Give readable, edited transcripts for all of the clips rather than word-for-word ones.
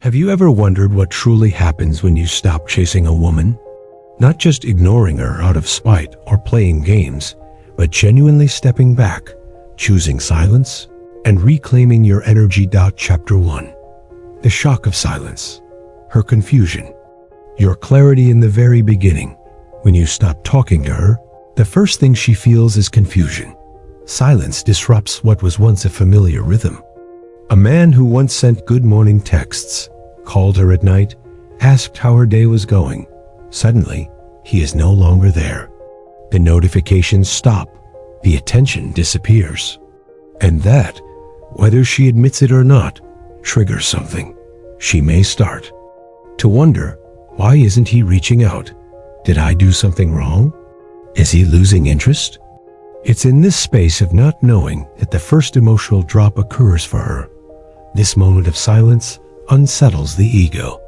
Have you ever wondered what truly happens when you stop chasing a woman? Not just ignoring her out of spite or playing games, but genuinely stepping back, choosing silence, and reclaiming your energy. Chapter 1. The shock of silence. Her confusion. Your clarity in the very beginning. When you stop talking to her, the first thing she feels is confusion. Silence disrupts what was once a familiar rhythm. A man who once sent good morning texts, called her at night, asked how her day was going. Suddenly, he is no longer there. The notifications stop. The attention disappears. And that, whether she admits it or not, triggers something. She may start to wonder, why isn't he reaching out? Did I do something wrong? Is he losing interest? It's in this space of not knowing that the first emotional drop occurs for her. This moment of silence unsettles the ego.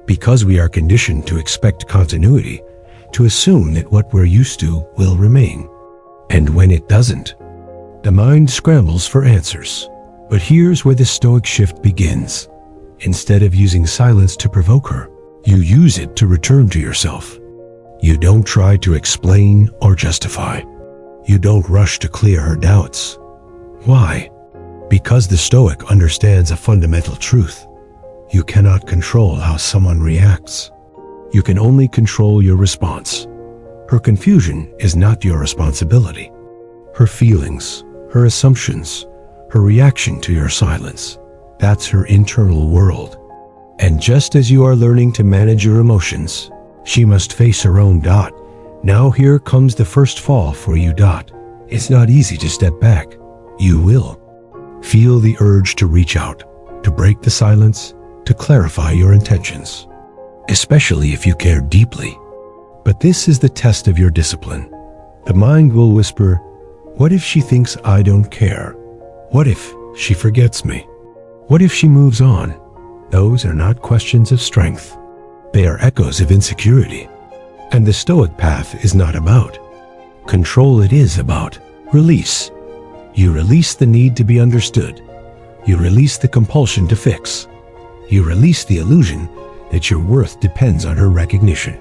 Because we are conditioned to expect continuity, to assume that what we're used to will remain. And when it doesn't, the mind scrambles for answers. But here's where the Stoic shift begins. Instead of using silence to provoke her, you use it to return to yourself. You don't try to explain or justify. You don't rush to clear her doubts. Why? Because the Stoic understands a fundamental truth. You cannot control how someone reacts. You can only control your response. Her confusion is not your responsibility. Her feelings, her assumptions, her reaction to your silence, that's her internal world. And just as you are learning to manage your emotions, she must face her own. Now here comes the first fall for you. It's not easy to step back. You will feel the urge to reach out, to break the silence, to clarify your intentions, especially if you care deeply. But this is the test of your discipline. The mind will whisper, what if she thinks I don't care? What if she forgets me? What if she moves on? Those are not questions of strength. They are echoes of insecurity. And the Stoic path is not about control, it is about release. You release the need to be understood. You release the compulsion to fix. You release the illusion that your worth depends on her recognition.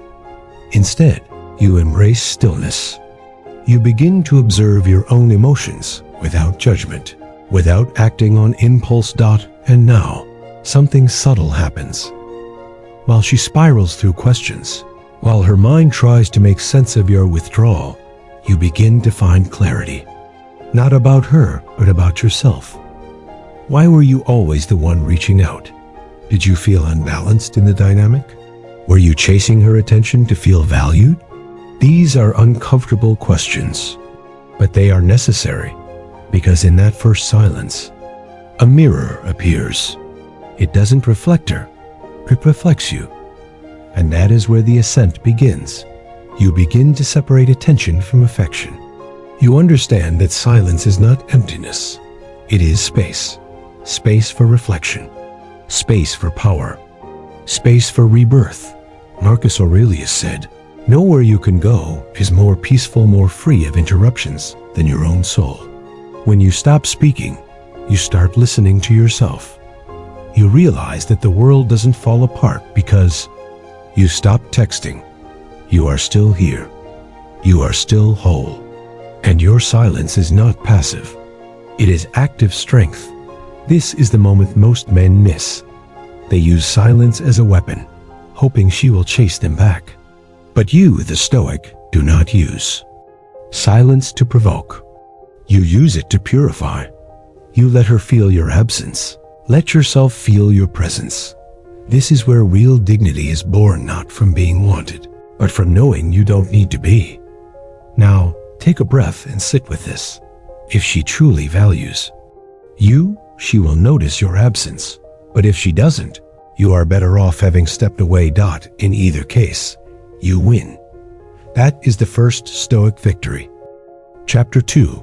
Instead, you embrace stillness. You begin to observe your own emotions without judgment, without acting on impulse. And now, something subtle happens. While she spirals through questions, while her mind tries to make sense of your withdrawal, you begin to find clarity. Not about her, but about yourself. Why were you always the one reaching out? Did you feel unbalanced in the dynamic? Were you chasing her attention to feel valued? These are uncomfortable questions, but they are necessary, because in that first silence, a mirror appears. It doesn't reflect her, it reflects you. And that is where the ascent begins. You begin to separate attention from affection. You understand that silence is not emptiness. It is space. Space for reflection. Space for power. Space for rebirth. Marcus Aurelius said, "Nowhere you can go is more peaceful, more free of interruptions than your own soul." When you stop speaking, you start listening to yourself. You realize that the world doesn't fall apart because you stop texting. You are still here. You are still whole. And your silence is not passive. It is active strength. This is the moment most men miss. They use silence as a weapon, hoping she will chase them back. But you, the Stoic, do not use silence to provoke. You use it to purify. You let her feel your absence. Let yourself feel your presence. This is where real dignity is born, not from being wanted, but from knowing you don't need to be. Now, take a breath and sit with this. If she truly values you, she will notice your absence. But if she doesn't, you are better off having stepped away. In either case, you win. That is the first Stoic victory. Chapter 2.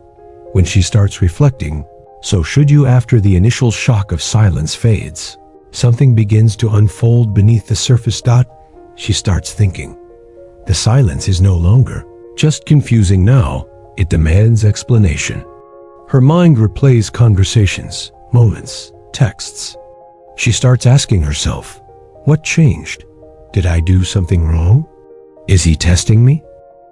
When she starts reflecting, so should you. After the initial shock of silence fades, something begins to unfold beneath the surface. She starts thinking. The silence is no longer just confusing now, it demands explanation. Her mind replays conversations, moments, texts. She starts asking herself, what changed? Did I do something wrong? Is he testing me?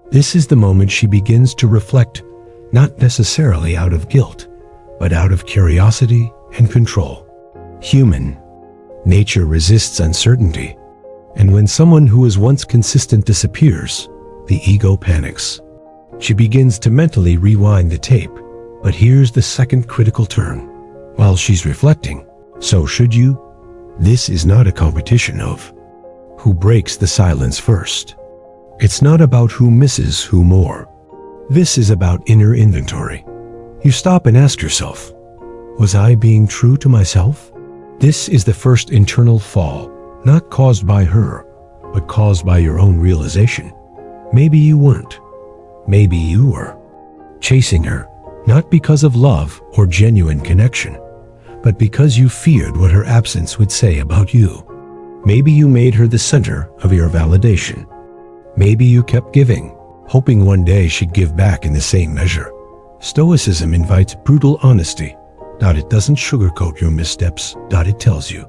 This is the moment she begins to reflect, not necessarily out of guilt, but out of curiosity and control. Human nature resists uncertainty, and when someone who was once consistent disappears, the ego panics. She begins to mentally rewind the tape, but here's the second critical turn. While she's reflecting, so should you? This is not a competition of who breaks the silence first. It's not about who misses who more. This is about inner inventory. You stop and ask yourself, was I being true to myself? This is the first internal fall, not caused by her, but caused by your own realization. Maybe you weren't. Maybe you were chasing her, not because of love or genuine connection, but because you feared what her absence would say about you. Maybe you made her the center of your validation. Maybe you kept giving, hoping one day she'd give back in the same measure. Stoicism invites brutal honesty. It doesn't sugarcoat your missteps. It tells you,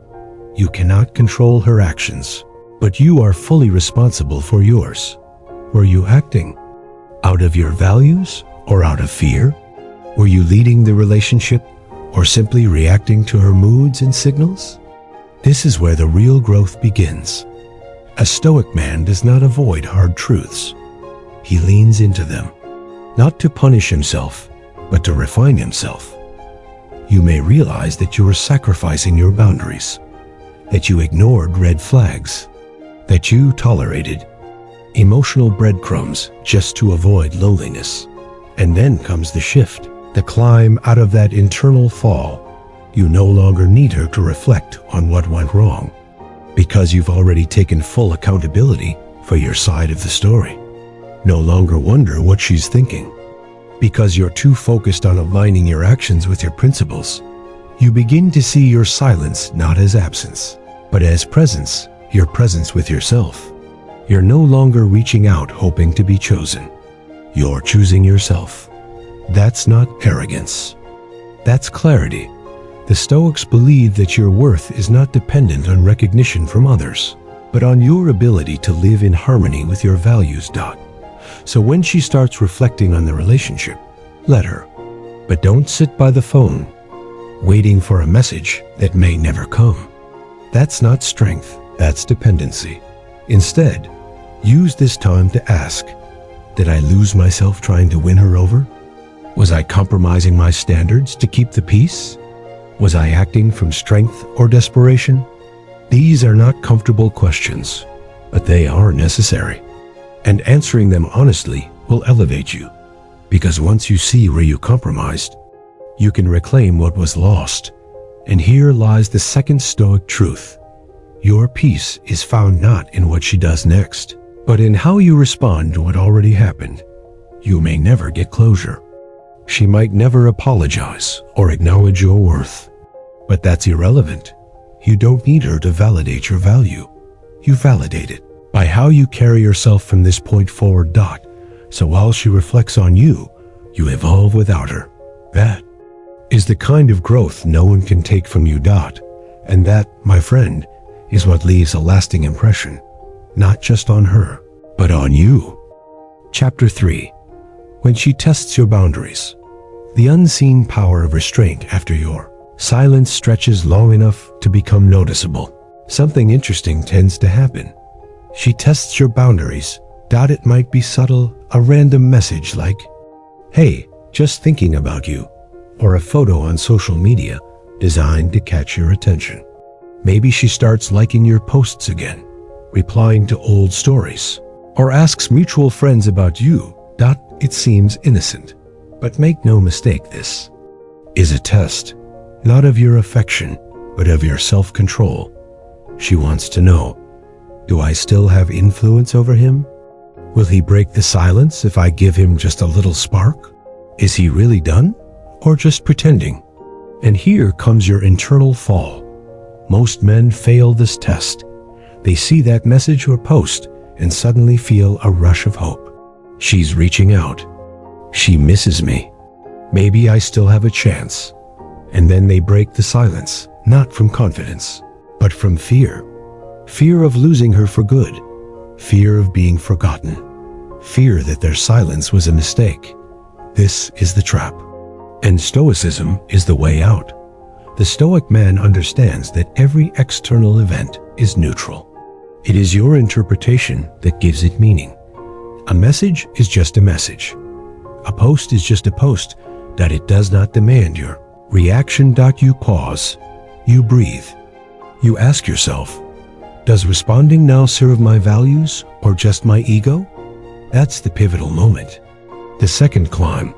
you cannot control her actions, but you are fully responsible for yours. Were you acting out of your values or out of fear? Were you leading the relationship or simply reacting to her moods and signals? This is where the real growth begins. A Stoic man does not avoid hard truths. He leans into them, not to punish himself, but to refine himself. You may realize that you were sacrificing your boundaries, that you ignored red flags, that you tolerated emotional breadcrumbs just to avoid loneliness. And then comes the shift, the climb out of that internal fall. You no longer need her to reflect on what went wrong, because you've already taken full accountability for your side of the story. No longer wonder what she's thinking, because you're too focused on aligning your actions with your principles. You begin to see your silence not as absence, but as presence, your presence with yourself. You're no longer reaching out hoping to be chosen. You're choosing yourself. That's not arrogance. That's clarity. The Stoics believe that your worth is not dependent on recognition from others, but on your ability to live in harmony with your values. So when she starts reflecting on the relationship, let her. But don't sit by the phone, waiting for a message that may never come. That's not strength, that's dependency. Instead, use this time to ask, did I lose myself trying to win her over? Was I compromising my standards to keep the peace? Was I acting from strength or desperation? These are not comfortable questions, but they are necessary. And answering them honestly will elevate you, because once you see where you compromised, you can reclaim what was lost. And here lies the second Stoic truth. Your peace is found not in what she does next, but in how you respond to what already happened. You may never get closure. She might never apologize or acknowledge your worth, but that's irrelevant. You don't need her to validate your value. You validate it by how you carry yourself from this point forward. So while she reflects on you, you evolve without her. That is the kind of growth no one can take from you. And that, my friend, is what leaves a lasting impression, not just on her, but on you. Chapter 3. When she tests your boundaries. The unseen power of restraint after your silence stretches long enough to become noticeable. Something interesting tends to happen. She tests your boundaries. It might be subtle, a random message like, hey, just thinking about you, or a photo on social media designed to catch your attention. Maybe she starts liking your posts again, replying to old stories, or asks mutual friends about you. It seems innocent, but make no mistake, this is a test, not of your affection, but of your self-control. She wants to know, do I still have influence over him? Will he break the silence if I give him just a little spark? Is he really done, or just pretending? And here comes your internal fall. Most men fail this test. They see that message or post and suddenly feel a rush of hope. She's reaching out. She misses me. Maybe I still have a chance. And then they break the silence, not from confidence, but from fear. Fear of losing her for good. Fear of being forgotten. Fear that their silence was a mistake. This is the trap. And Stoicism is the way out. The Stoic man understands that every external event is neutral. It is your interpretation that gives it meaning. A message is just a message. A post is just a post, that it does not demand your reaction. You pause. You breathe. You ask yourself, does responding now serve my values or just my ego? That's the pivotal moment. The second climb.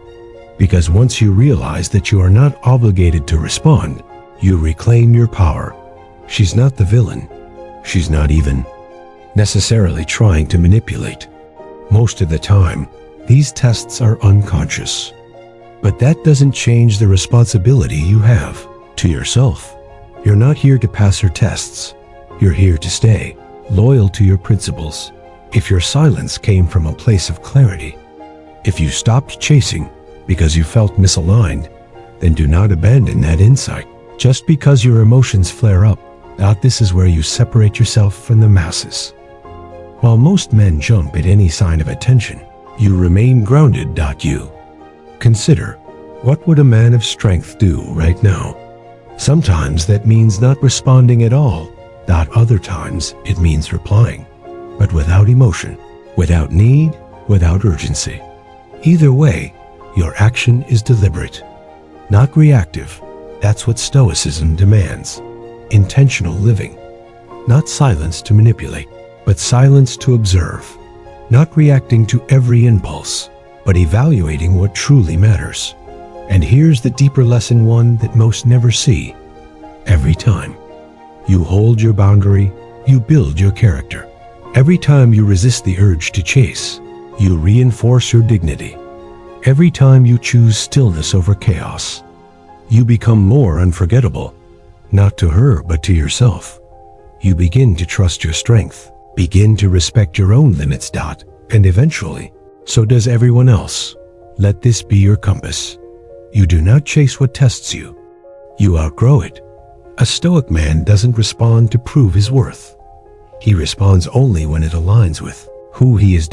Because once you realize that you are not obligated to respond, you reclaim your power. She's not the villain. She's not even necessarily trying to manipulate. Most of the time, these tests are unconscious. But that doesn't change the responsibility you have to yourself. You're not here to pass her tests. You're here to stay loyal to your principles. If your silence came from a place of clarity, if you stopped chasing because you felt misaligned, then do not abandon that insight. Just because your emotions flare up, this is where you separate yourself from the masses. While most men jump at any sign of attention, you remain grounded. You consider, what would a man of strength do right now? Sometimes that means not responding at all. Other times it means replying, but without emotion, without need, without urgency. Either way, your action is deliberate, not reactive. That's what Stoicism demands. Intentional living. Not silence to manipulate, but silence to observe. Not reacting to every impulse, but evaluating what truly matters. And here's the deeper lesson, one that most never see. Every time you hold your boundary, you build your character. Every time you resist the urge to chase, you reinforce your dignity. Every time you choose stillness over chaos, you become more unforgettable, not to her but to yourself. You begin to trust your strength, begin to respect your own limits. And eventually, so does everyone else. Let this be your compass. You do not chase what tests you. You outgrow it. A Stoic man doesn't respond to prove his worth. He responds only when it aligns with who he is.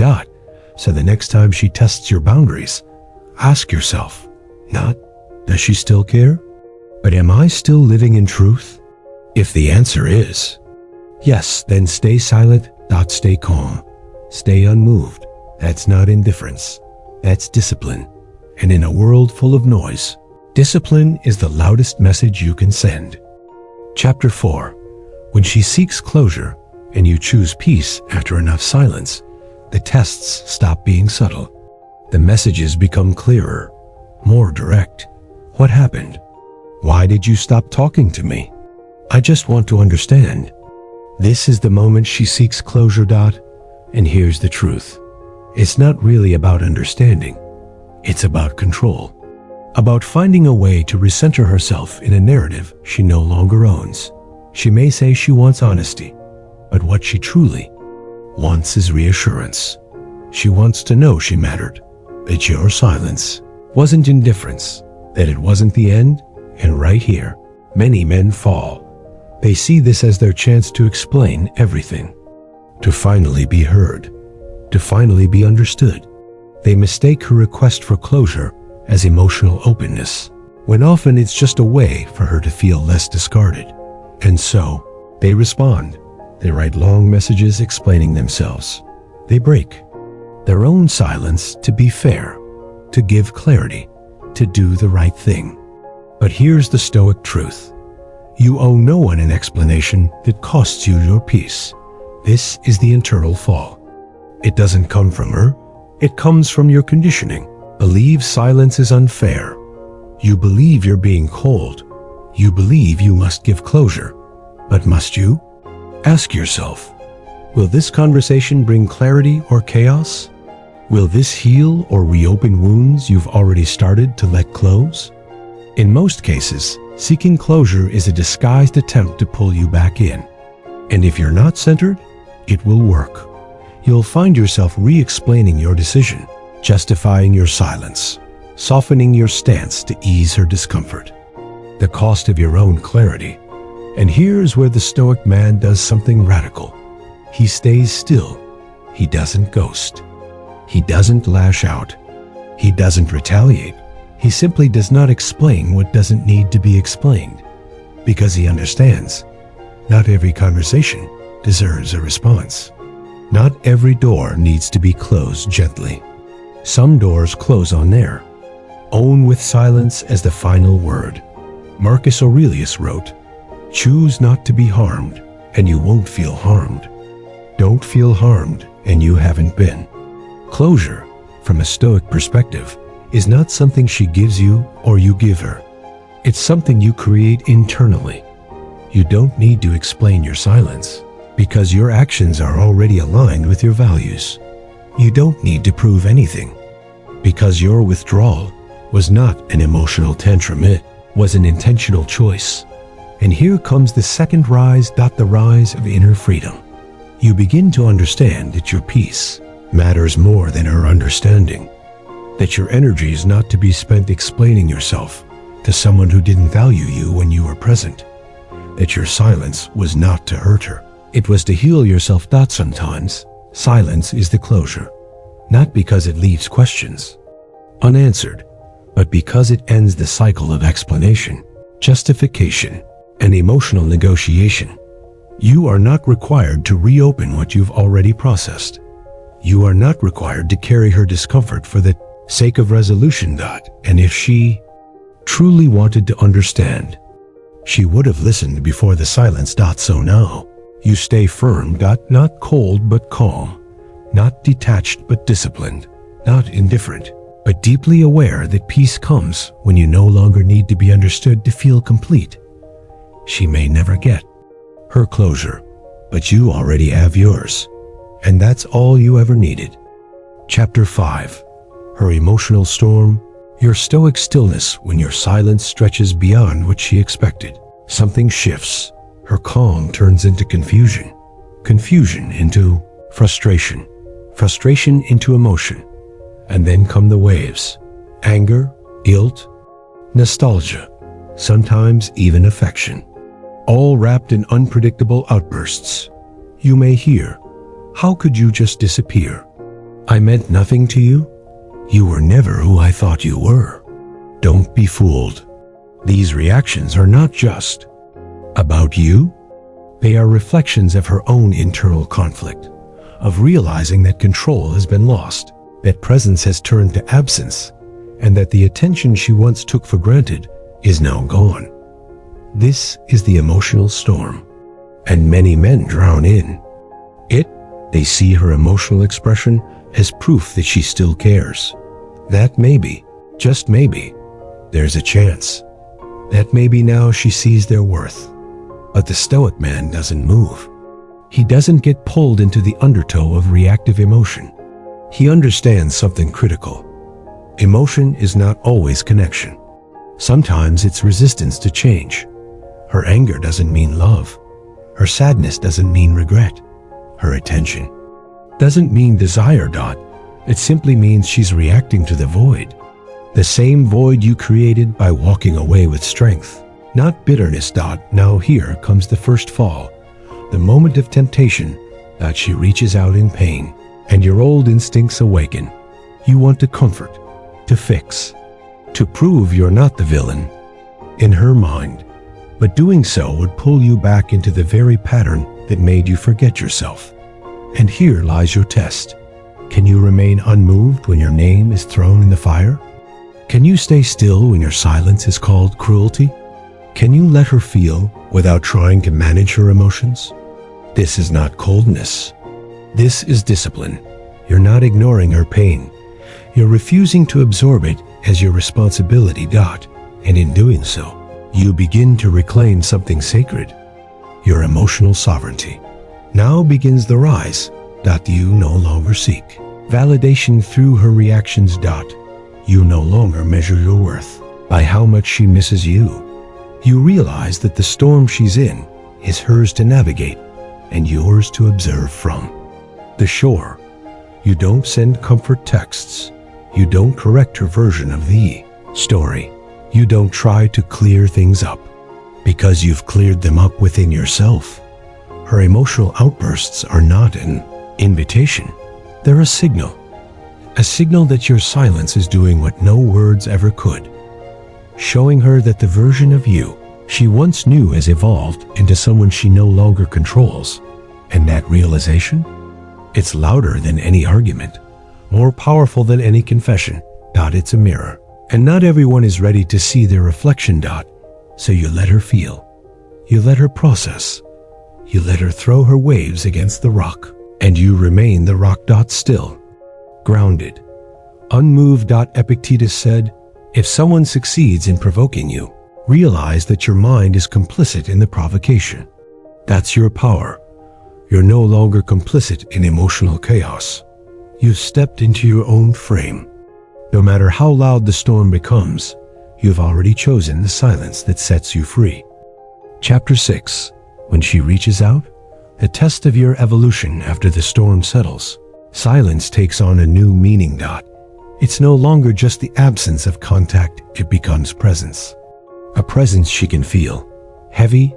So the next time she tests your boundaries, ask yourself, not, does she still care? But am I still living in truth? If the answer is yes, then stay silent. Stay calm. Stay unmoved. That's not indifference. That's discipline. And in a world full of noise, discipline is the loudest message you can send. Chapter 4. When she seeks closure and you choose peace after enough silence, the tests stop being subtle. The messages become clearer, more direct. What happened? Why did you stop talking to me? I just want to understand. This is the moment she seeks closure. And here's the truth. It's not really about understanding. It's about control. About finding a way to recenter herself in a narrative she no longer owns. She may say she wants honesty, but what she truly wants is reassurance. She wants to know she mattered, that your silence wasn't indifference, that it wasn't the end. And right here, many men fall. They see this as their chance to explain everything, to finally be heard, to finally be understood. They mistake her request for closure as emotional openness, when often it's just a way for her to feel less discarded. And so, they respond. They write long messages explaining themselves. They break their own silence to be fair, to give clarity, to do the right thing. But here's the Stoic truth. You owe no one an explanation that costs you your peace. This is the internal fall. It doesn't come from her. It comes from your conditioning. Believe silence is unfair. You believe you're being cold. You believe you must give closure. But must you? Ask yourself, will this conversation bring clarity or chaos? Will this heal or reopen wounds you've already started to let close? In most cases, seeking closure is a disguised attempt to pull you back in. And if you're not centered, it will work. You'll find yourself re-explaining your decision, justifying your silence, softening your stance to ease her discomfort. The cost of your own clarity And here's where the Stoic man does something radical. He stays still. He doesn't ghost. He doesn't lash out. He doesn't retaliate. He simply does not explain what doesn't need to be explained, because he understands not every conversation deserves a response. Not every door needs to be closed gently. Some doors close on their own with silence as the final word. Marcus Aurelius wrote, "Choose not to be harmed, and you won't feel harmed. Don't feel harmed, and you haven't been." Closure, from a Stoic perspective, is not something she gives you or you give her. It's something you create internally. You don't need to explain your silence, because your actions are already aligned with your values. You don't need to prove anything, because your withdrawal was not an emotional tantrum, it was an intentional choice. And here comes the second rise, the rise of inner freedom. You begin to understand that your peace matters more than her understanding, that your energy is not to be spent explaining yourself to someone who didn't value you when you were present, that your silence was not to hurt her. It was to heal yourself. Sometimes silence is the closure, not because it leaves questions unanswered, but because it ends the cycle of explanation, justification, and emotional negotiation. You are not required to reopen what you've already processed. You are not required to carry her discomfort for the sake of resolution. And if she truly wanted to understand, she would have listened before the silence. So now, you stay firm. Not cold but calm, not detached but disciplined, not indifferent, but deeply aware that peace comes when you no longer need to be understood to feel complete. She may never get her closure, but you already have yours, and that's all you ever needed. Chapter 5. Her emotional storm. Your Stoic stillness. When your silence stretches beyond what she expected, something shifts. Her calm turns into confusion, confusion into frustration, frustration into emotion, and then come the waves: anger, guilt, nostalgia, sometimes even affection, all wrapped in unpredictable outbursts. You may hear, "How could you just disappear? I meant nothing to you. You were never who I thought you were." Don't be fooled. These reactions are not just about you. They are reflections of her own internal conflict, of realizing that control has been lost, that presence has turned to absence, and that the attention she once took for granted is now gone. This is the emotional storm, and many men drown in it. They see her emotional expression as proof that she still cares. That maybe, just maybe, there's a chance that maybe now she sees their worth. But the Stoic man doesn't move. He doesn't get pulled into the undertow of reactive emotion. He understands something critical. Emotion is not always connection. Sometimes it's resistance to change. Her anger doesn't mean love. Her sadness doesn't mean regret. Her attention doesn't mean desire. It simply means she's reacting to the void. The same void you created by walking away with strength, not bitterness. Now here comes the first fall, the moment of temptation, that she reaches out in pain, and your old instincts awaken. You want to comfort, to fix, to prove you're not the villain in her mind. But doing so would pull you back into the very pattern that made you forget yourself. And here lies your test. Can you remain unmoved when your name is thrown in the fire? Can you stay still when your silence is called cruelty? Can you let her feel without trying to manage her emotions? This is not coldness. This is discipline. You're not ignoring her pain. You're refusing to absorb it as your responsibility. And in doing so, you begin to reclaim something sacred, your emotional sovereignty. Now begins the rise. You no longer seek validation through her reactions. You no longer measure your worth by how much she misses you. You realize that the storm she's in is hers to navigate and yours to observe from the shore. You don't send comfort texts. You don't correct her version of the story. You don't try to clear things up. because you've cleared them up within yourself. Her emotional outbursts are not an invitation. They're a signal that your silence is doing what no words ever could, showing her that the version of you she once knew has evolved into someone she no longer controls. And that realization? It's louder than any argument, more powerful than any confession. It's a mirror. And not everyone is ready to see their reflection. So you let her feel. You let her process. You let her throw her waves against the rock. And you remain the rock. Still. Grounded. Unmoved. Epictetus said, if someone succeeds in provoking you, realize that your mind is complicit in the provocation. That's your power. You're no longer complicit in emotional chaos. You've stepped into your own frame. No matter how loud the storm becomes, you've already chosen the silence that sets you free. Chapter 6. When she reaches out, the test of your evolution after the storm settles. Silence takes on a new meaning. It's no longer just the absence of contact, it becomes presence. A presence she can feel, heavy,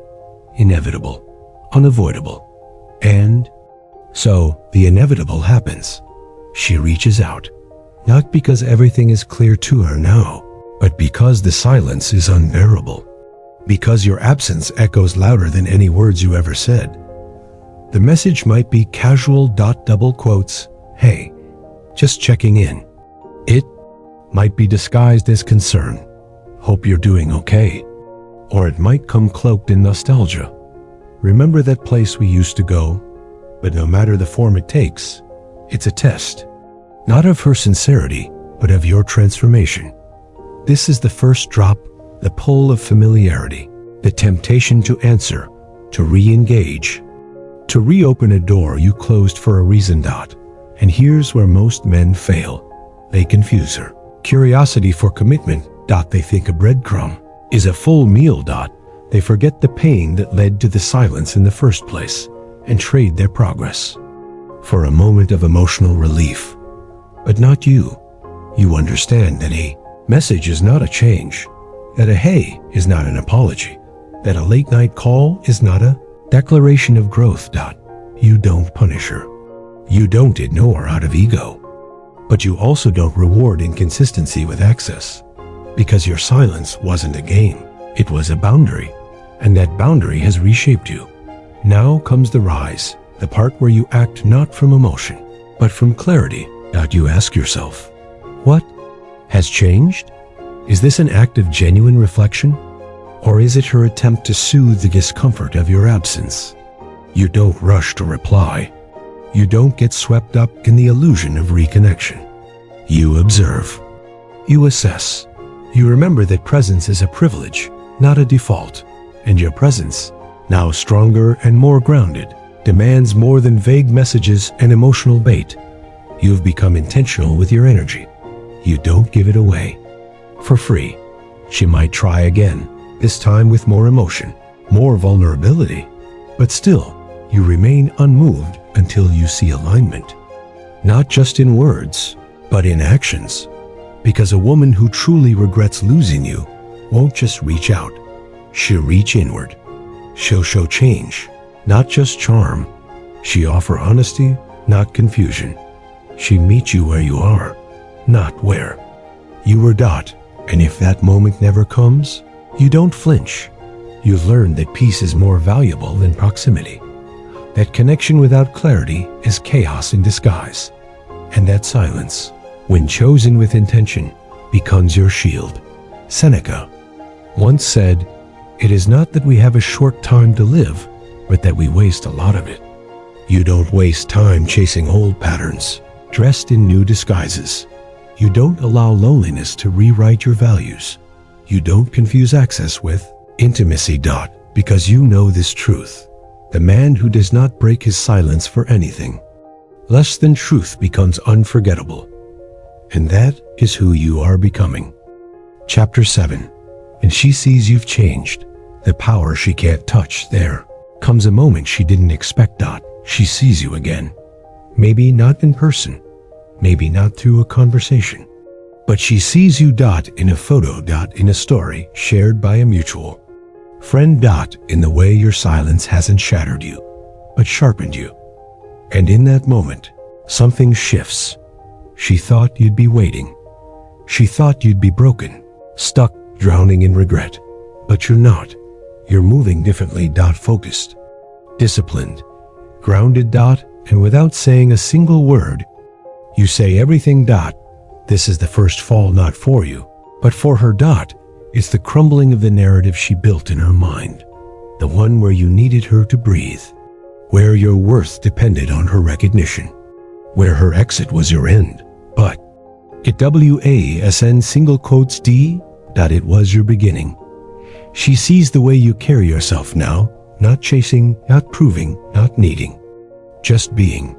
inevitable, unavoidable. And so the inevitable happens. She reaches out, not because everything is clear to her now, but because the silence is unbearable. Because your absence echoes louder than any words you ever said. The message might be casual. Double quotes, hey, just checking in. It might be disguised as concern. Hope you're doing okay. Or it might come cloaked in nostalgia. Remember that place we used to go? But no matter the form it takes, it's a test. Not of her sincerity, but of your transformation. This is the first drop, the pull of familiarity, the temptation to answer, to re-engage, to reopen a door you closed for a reason. And here's where most men fail. They confuse her curiosity for commitment. They think a breadcrumb is a full meal. They forget the pain that led to the silence in the first place and trade their progress for a moment of emotional relief. But not you. You understand that a message is not a change, that a hey is not an apology, that a late night call is not a declaration of growth. You don't punish her. You don't ignore out of ego. But you also don't reward inconsistency with access. Because your silence wasn't a game, it was a boundary. And that boundary has reshaped you. Now comes the rise, the part where you act not from emotion, but from clarity. You ask yourself, what has changed? Is this an act of genuine reflection? Or is it her attempt to soothe the discomfort of your absence? You don't rush to reply. You don't get swept up in the illusion of reconnection. You observe. You assess. You remember that presence is a privilege, not a default. And your presence, now stronger and more grounded, demands more than vague messages and emotional bait. You've become intentional with your energy. You don't give it away for free. She might try again, this time with more emotion, more vulnerability. But still, you remain unmoved until you see alignment. Not just in words, but in actions. Because a woman who truly regrets losing you won't just reach out. She'll reach inward. She'll show change, not just charm. She offers honesty, not confusion. She meets you where you are, not where you were. And if that moment never comes, you don't flinch. You've learned that peace is more valuable than proximity. That connection without clarity is chaos in disguise. And that silence, when chosen with intention, becomes your shield. Seneca once said, "It is not that we have a short time to live, but that we waste a lot of it." You don't waste time chasing old patterns, dressed in new disguises. You don't allow loneliness to rewrite your values. You don't confuse access with intimacy. Because you know this truth. The man who does not break his silence for anything less than truth becomes unforgettable. And that is who you are becoming. Chapter 7. And she sees you've changed. The power she can't touch. There comes a moment she didn't expect. She sees you again. Maybe not in person. Maybe not through a conversation. But she sees you. In a photo. In a story shared by a mutual. Friend dot in the way your silence hasn't shattered you, but sharpened you. And in that moment, something shifts. She thought you'd be waiting. She thought you'd be broken, stuck, drowning in regret. But you're not. You're moving differently dot focused, disciplined, grounded dot, and without saying a single word, you say everything dot. This is the first fall not for you, but for her dot. It's the crumbling of the narrative she built in her mind, the one where you needed her to breathe, where your worth depended on her recognition, where her exit was your end. But get WASN single quotes D. It was your beginning. She sees the way you carry yourself now, not chasing, not proving, not needing, just being.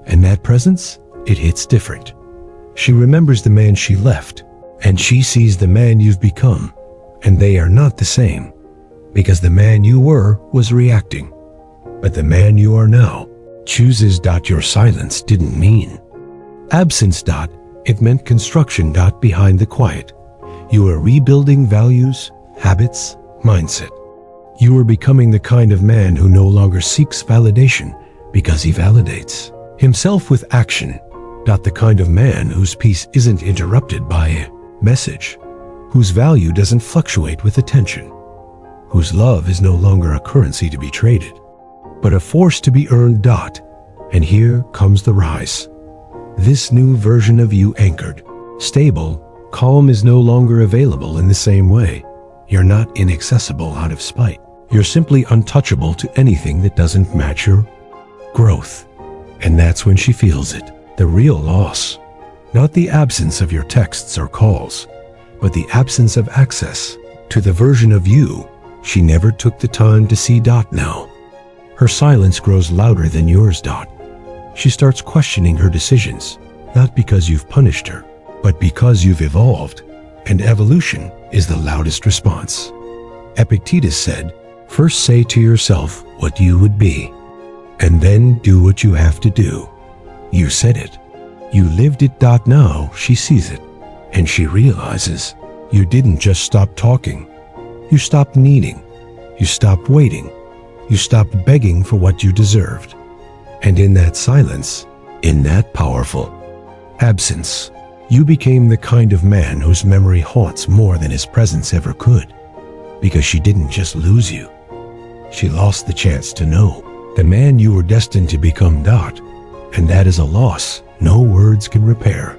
And that presence, it hits different. She remembers the man she left, and she sees the man you've become, and they are not the same, because the man you were was reacting, but the man you are now chooses. Your silence didn't mean absence. It meant construction. Behind the quiet, you are rebuilding values, habits, mindset. You are becoming the kind of man who no longer seeks validation because he validates himself with action. The kind of man whose peace isn't interrupted by a message, whose value doesn't fluctuate with attention, whose love is no longer a currency to be traded, but a force to be earned. And here comes the rise. This new version of you, anchored, stable, calm, is no longer available in the same way. You're not inaccessible out of spite. You're simply untouchable to anything that doesn't match your growth. And that's when she feels it. The real loss, not the absence of your texts or calls, but the absence of access to the version of you she never took the time to see. Now, her silence grows louder than yours. She starts questioning her decisions, not because you've punished her, but because you've evolved, and evolution is the loudest response. Epictetus said, first say to yourself what you would be, and then do what you have to do. You said it. You lived it. Now she sees it, and she realizes you didn't just stop talking. You stopped needing. You stopped waiting. You stopped begging for what you deserved. And in that silence, in that powerful absence, you became the kind of man whose memory haunts more than his presence ever could. Because she didn't just lose you. She lost the chance to know the man you were destined to become. And that is a loss no words can repair.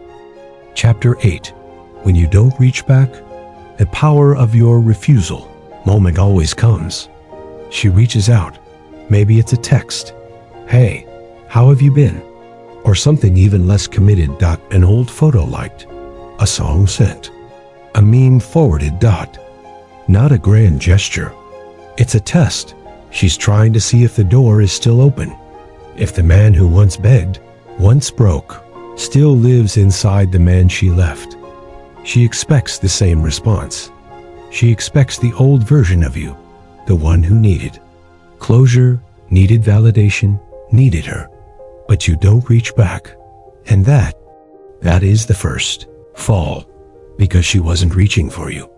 Chapter 8. When you don't reach back, the power of your refusal moment always comes. She reaches out. Maybe it's a text. Hey, how have you been? Or something even less committed. An old photo liked. A song sent. A meme forwarded. Not a grand gesture. It's a test. She's trying to see if the door is still open. If the man who once begged, once broke, still lives inside the man she left. She expects the same response. She expects the old version of you, the one who needed closure, needed validation, needed her. But you don't reach back. And that is the first fall, because she wasn't reaching for you.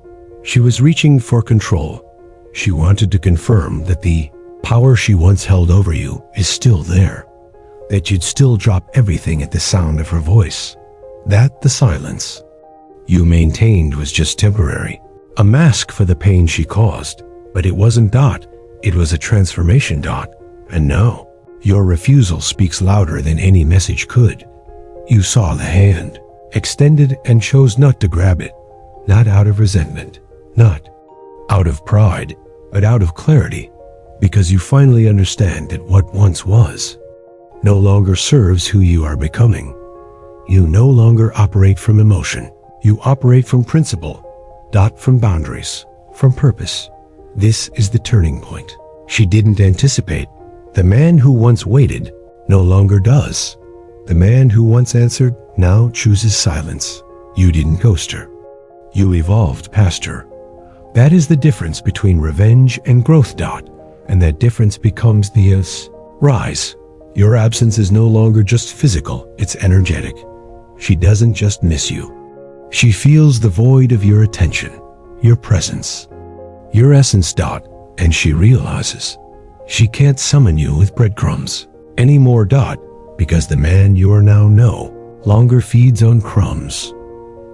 She was reaching for control. She wanted to confirm that the power she once held over you is still there, that you'd still drop everything at the sound of her voice, that the silence you maintained was just temporary, a mask for the pain she caused. But it wasn't. It was a transformation. And no, your refusal speaks louder than any message could. You saw the hand extended and chose not to grab it, not out of resentment, not out of pride, but out of clarity, because you finally understand that what once was no longer serves who you are becoming. You no longer operate from emotion. You operate from principle, from boundaries, from purpose. This is the turning point. She didn't anticipate. The man who once waited no longer does. The man who once answered now chooses silence. You didn't ghost her. You evolved past her. That is the difference between revenge and growth. And that difference becomes the rise. Your absence is no longer just physical, it's energetic. She doesn't just miss you. She feels the void of your attention, your presence, your essence. and she realizes she can't summon you with breadcrumbs anymore. Because the man you are now no longer feeds on crumbs.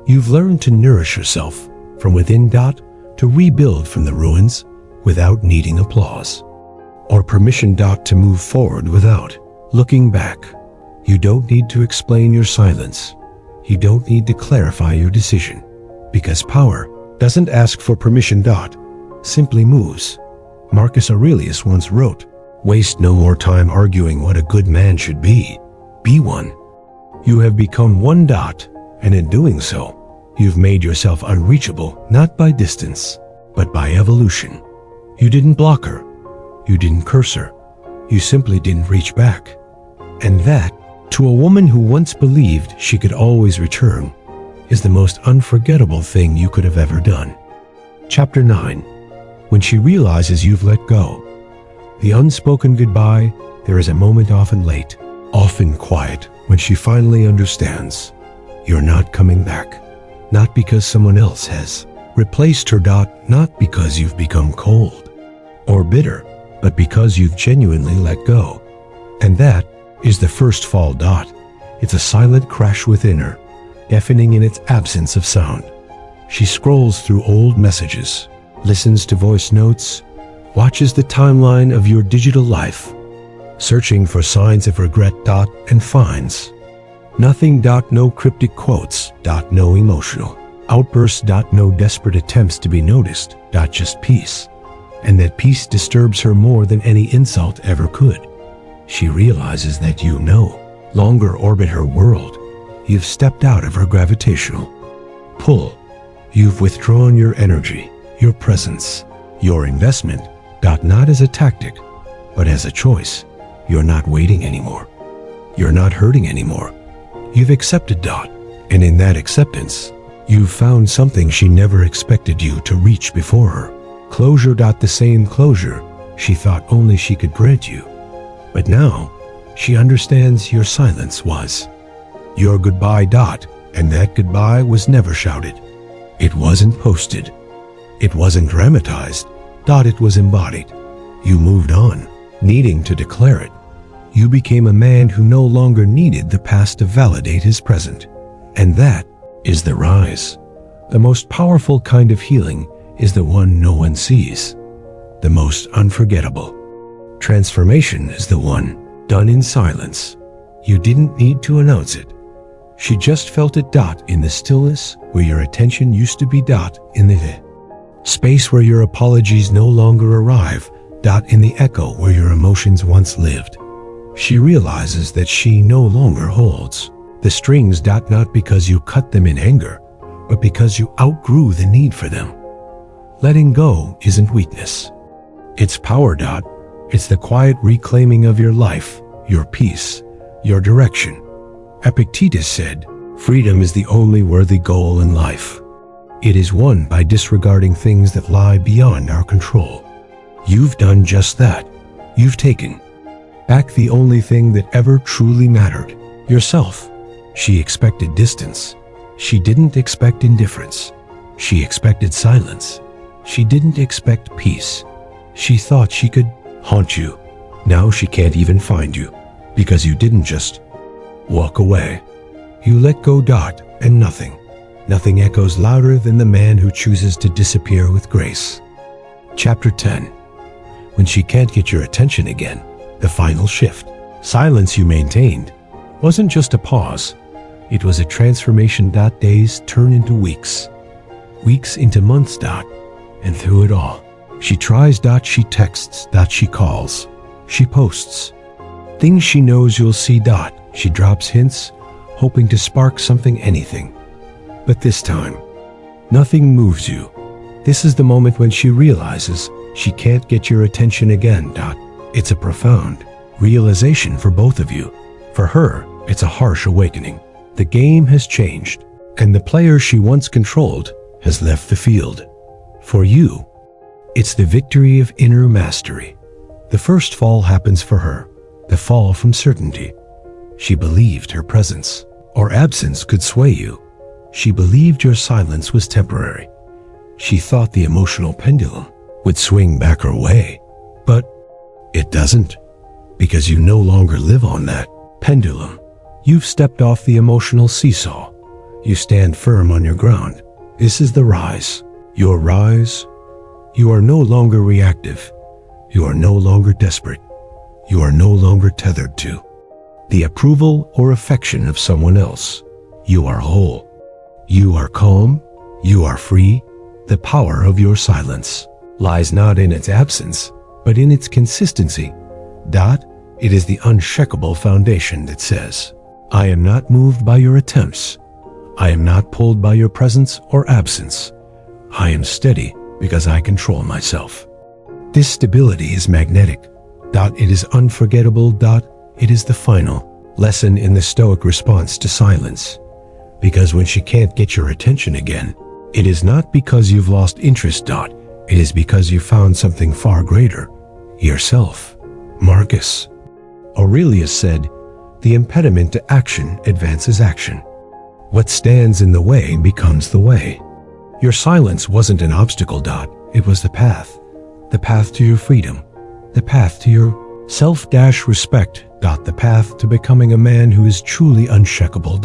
You've learned to nourish yourself from within. To rebuild from the ruins without needing applause or permission. To move forward without looking back. You don't need to explain your silence. You don't need to clarify your decision, because power doesn't ask for permission. Simply moves. Marcus Aurelius once wrote, "Waste no more time arguing what a good man should be. Be one." You have become one. And in doing so, you've made yourself unreachable, not by distance, but by evolution. You didn't block her. You didn't curse her. You simply didn't reach back. And that, to a woman who once believed she could always return, is the most unforgettable thing you could have ever done. Chapter 9. When she realizes you've let go. The unspoken goodbye. There is a moment, often late, often quiet, when she finally understands you're not coming back. Not because someone else has replaced her. Not because you've become cold or bitter, but because you've genuinely let go. And that is the first fall. It's a silent crash within her, deafening in its absence of sound. She scrolls through old messages, listens to voice notes, watches the timeline of your digital life, searching for signs of regret. And finds nothing. No cryptic quotes. No emotional outbursts. No desperate attempts to be noticed. Just peace. And that peace disturbs her more than any insult ever could. She realizes that you no longer orbit her world. You've stepped out of her gravitational pull. You've withdrawn your energy, your presence, your investment. Not as a tactic, but as a choice. You're not waiting anymore. You're not hurting anymore. You've accepted. And in that acceptance, you've found something she never expected you to reach before her. Closure. The same closure she thought only she could grant you. But now, she understands your silence was your goodbye. And that goodbye was never shouted. It wasn't posted. It wasn't dramatized. It was embodied. You moved on, needing to declare it. You became a man who no longer needed the past to validate his present. And that is the rise. The most powerful kind of healing is the one no one sees. The most unforgettable transformation is the one done in silence. You didn't need to announce it. She just felt it. In the stillness where your attention used to be. In the space where your apologies no longer arrive. In the echo where your emotions once lived. She realizes that she no longer holds the strings. Not because you cut them in anger, but because you outgrew the need for them. Letting go isn't weakness. It's power. It's the quiet reclaiming of your life, your peace, your direction. Epictetus said, "Freedom is the only worthy goal in life. It is won by disregarding things that lie beyond our control." You've done just that. You've taken back the only thing that ever truly mattered, yourself. She expected distance. She didn't expect indifference. She expected silence. She didn't expect peace. She thought she could haunt you. Now she can't even find you, because you didn't just walk away. You let go. And nothing echoes louder than the man who chooses to disappear with grace. Chapter 10. When she can't get your attention again, the final shift. Silence you maintained wasn't just a pause. It was a transformation. Days turn into weeks. Weeks into months. And through it all, she tries. She texts. She calls. She posts things she knows you'll see. She drops hints, hoping to spark something, anything. But this time, nothing moves you. This is the moment when she realizes she can't get your attention again. It's a profound realization for both of you. For her, it's a harsh awakening. The game has changed, and the player she once controlled has left the field. For you, it's the victory of inner mastery. The first fall happens for her, the fall from certainty. She believed her presence or absence could sway you. She believed your silence was temporary. She thought the emotional pendulum would swing back her way. But it doesn't, because you no longer live on that pendulum. You've stepped off the emotional seesaw. You stand firm on your ground. This is the rise. Your rise. You are no longer reactive. You are no longer desperate. You are no longer tethered to the approval or affection of someone else. You are whole. You are calm. You are free. The power of your silence lies not in its absence, but in its consistency. It is the unshakable foundation that says, I am not moved by your attempts. I am not pulled by your presence or absence. I am steady because I control myself. This stability is magnetic. It is unforgettable. It is the final lesson in the Stoic response to silence. Because when she can't get your attention again, it is not because you've lost interest. It is because you found something far greater, yourself. Marcus Aurelius said, the impediment to action advances action. What stands in the way becomes the way. Your silence wasn't an obstacle. It was the path to your freedom, the path to your self-respect. The path to becoming a man who is truly unshakable.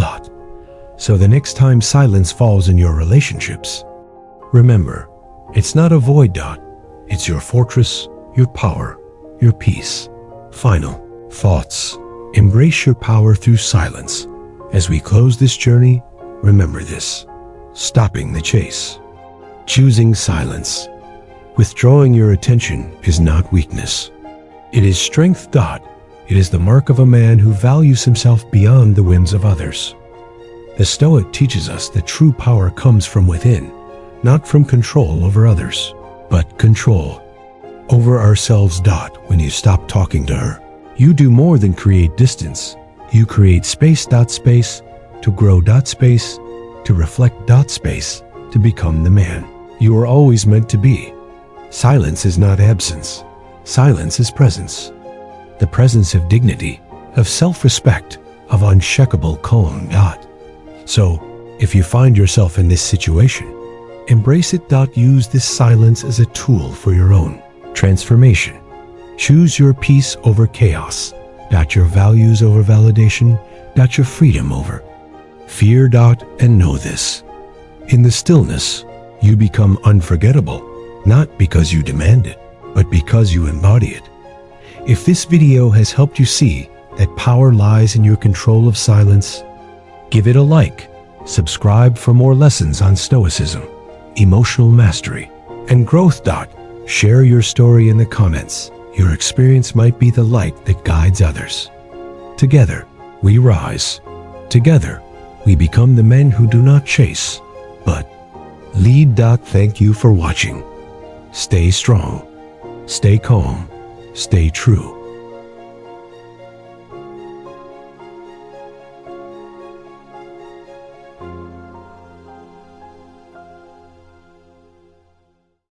So the next time silence falls in your relationships, remember, it's not a void. It's your fortress, your power, your peace. Final thoughts. Embrace your power through silence. As we close this journey, remember this. Stopping the chase. Choosing silence. Withdrawing your attention is not weakness. It is strength. It is the mark of a man who values himself beyond the whims of others. The Stoic teaches us that true power comes from within, not from control over others, but control over ourselves. When you stop talking to her, you do more than create distance. You create space. Space to grow. Space to reflect. Space to become the man you are always meant to be. Silence is not absence. Silence is presence. The presence of dignity, of self-respect, of unshakable calm. So, if you find yourself in this situation, embrace it. Use this silence as a tool for your own transformation. Choose your peace over chaos. Your values over validation. Your freedom over fear. And know this. In the stillness, you become unforgettable, not because you demand it, but because you embody it. If this video has helped you see that power lies in your control of silence, give it a like, subscribe for more lessons on Stoicism, emotional mastery, and growth. Share your story in the comments. Your experience might be the light that guides others. Together, we rise. Together, we become the men who do not chase, but lead. Thank you for watching. Stay strong, stay calm, stay true.